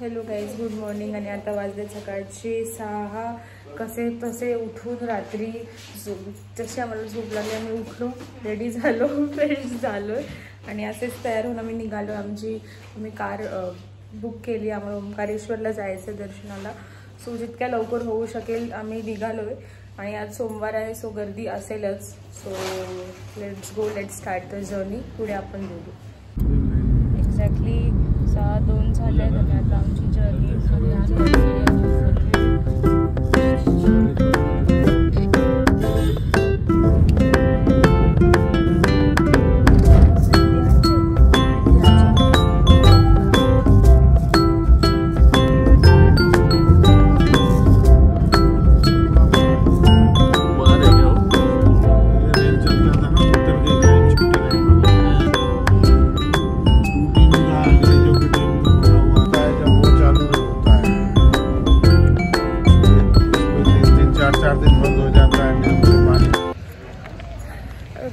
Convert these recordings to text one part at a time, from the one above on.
Hello guys, good morning. आणि आता वाजले सकाळचे 6. कसे तसे उठून रात्री जसे आम्हाला झोप लागली आम्ही उठलो, रेडी झालो, फ्रेश झालो आणि असेच तयार होऊन आम्ही निघालो. आम्ही कार बुक केली. आम्हाला ओंकारेश्वरला जायचं दर्शनाला. सो जितक्या लवकर होऊ शकेल आम्ही निघालो आहे. आणि आज सोमवार आहे, सो गर्दी असेलच. So let's go, let's start the journey. पुढे आपण बोलू. एक्झॅक्टली 6:02 झाले आणि आता आमची जर्नी सुरू झाली.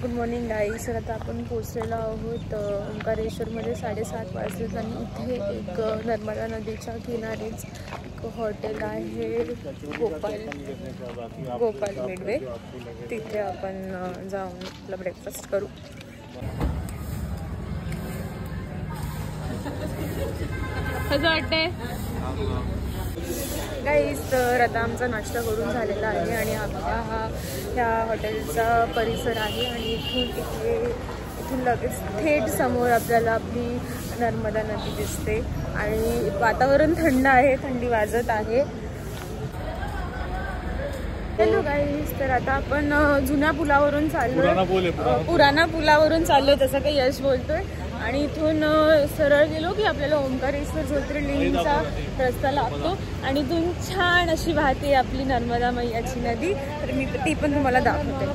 गुड मॉर्निंग गाईस. तर आता आपण पोचलेलो आहोत ओंकारेश्वरमध्ये. 7:30 वाजलेत आणि इथे एक नर्मदा नदीच्या किनारीच एक हॉटेल आहे, गोपाल मिडवे. तिथे आपण जाऊन आपला ब्रेकफास्ट करू. कसं वाटतंय गाईस? तर आता आमचा नाश्ता करून झालेला आहे आणि आपला ह्या हॉटेलचा परिसर आहे. आणि इथून लगेच थेट समोर आपल्याला आपली नर्मदा नदी दिसते आणि वातावरण थंड आहे, थंडी वाजत आहे. हॅलो गाईस, तर आता आपण जुन्या पुलावरून चाललोय, पुराणा पुलावरून चाललोय जसं काही यश बोलतोय. आणि इथून सरळ गेलो की आपल्याला ओंकारेश्वर ज्योतिर्लिंगचा रस्ता लागतो आणि इथून छान अशी वाहते आपली नर्मदा मैयाची नदी. तर मी ती पण तुम्हाला दाखवते.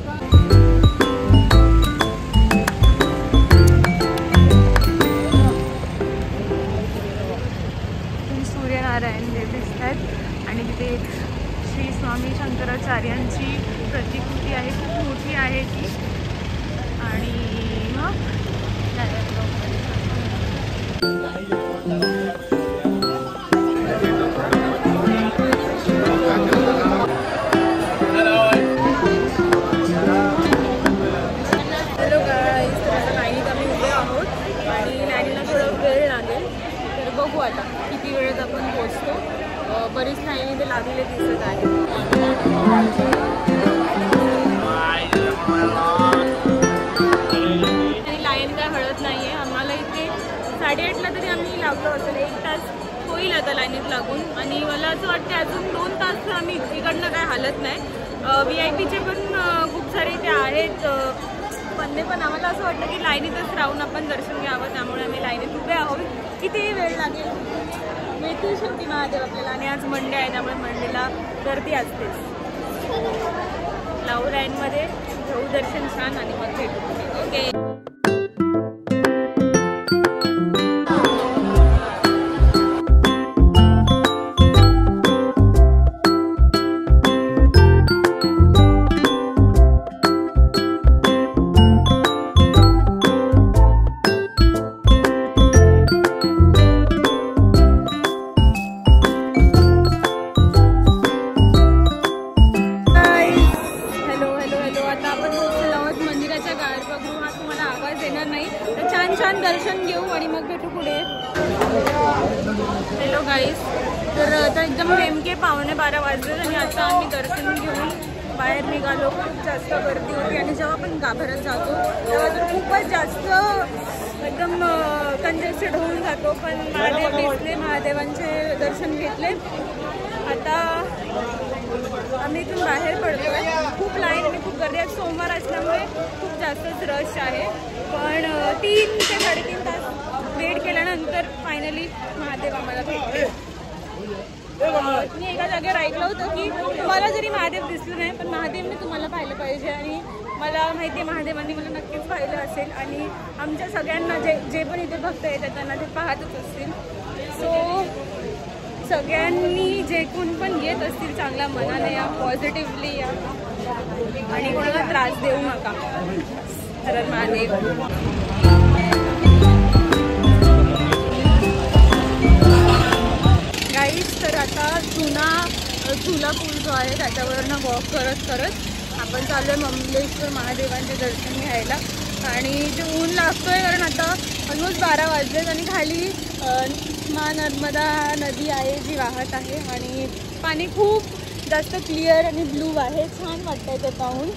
सूर्यनारायण देव दिसतात आणि तिथे श्री स्वामी शंकराचार्यांची प्रतिकृती आहे, खूप मोठी आहे ती. आणि हॅलो गाईस, तर लाईनीत आम्ही उभे आहोत आणि लाईनीला थोडं वेळ लागेल. तर बघू आता किती वेळेत आपण पोहोचतो. बरीच लाईन इथे लागलेले दिसत आहे. लाईन काय हळत नाही आहे. आम्हाला इथे 8:30ला तरी आम्ही लागलो असेल. 1 तास होईल आता लाईनीत लागून. आणि मला असं वाटतं अजून 2 तास आम्ही इकडनं काय हालत नाही. VIPचे पण खूप सारे इथे आहेत पण आम्हाला असं वाटतं की लाईनीतच राहून आपण दर्शन घ्यावं. त्यामुळे आम्ही लाईनीत उभे आहोत. कितीही वेळ लागेल मिळतील शेवटी महादेव आपल्याला. आणि आज मंडे आहे त्यामुळे मंडेला गर्दी असतेच. लावू लाईनमध्ये, घेऊ दर्शन छान आणि मग भेटू. ओके. दर्शन घेऊ आणि मग भेटू पुढे. हॅलो गाईस, तर आता एकदम नेमके 11:15 वाजले आणि आता आम्ही दर्शन घेऊन बाहेर निघालो. खूप जास्त गर्दी होती आणि जेव्हा आपण गाभाऱ्यात जातो तेव्हा तर खूपच जास्त एकदम कंजेस्टेड होऊन जातो. पण महादेव दिसले, महादेवांचे दर्शन घेतले. आता आम्ही इथून बाहेर पडतोय. खूप लाईन आणि खूप गर्दी आहे. सोमवार असल्यामुळे खूप जास्तच रश आहे. पण 3 ते 3.5 तास वेट केल्यानंतर फायनली महादेव आम्हाला भेटले. मी एका जागेवर ऐकलं होतं की तुम्हाला जरी महादेव दिसलं नाही पण महादेवने तुम्हाला पाहिलं पाहिजे. आणि मला माहिती आहे महादेवांनी मला नक्कीच पाहिलं असेल. आणि आमच्या सगळ्यांना जे पण इथे भक्त येतात त्यांना ते पाहतच असतील. सो सगळ्यांनी जे कोण पण येत असतील चांगल्या मनाने या, पॉझिटिव्हली या आणि कोणाला त्रास देऊ नका. हर हर महादेव. झुला पूल जो आहे त्याच्यावरनं वॉक करत करत आपण चालू आहे ममलेश्वर महादेवांचे दर्शन घ्यायला. आणि ते ऊन लागतोय कारण आता ऑलमोस्ट 12 वाजलेत आणि खाली नर्मदा नदी आहे जी वाहत आहे आणि पाणी खूप जास्त क्लिअर आणि ब्लू आहे. छान वाटतंय ते पाहून.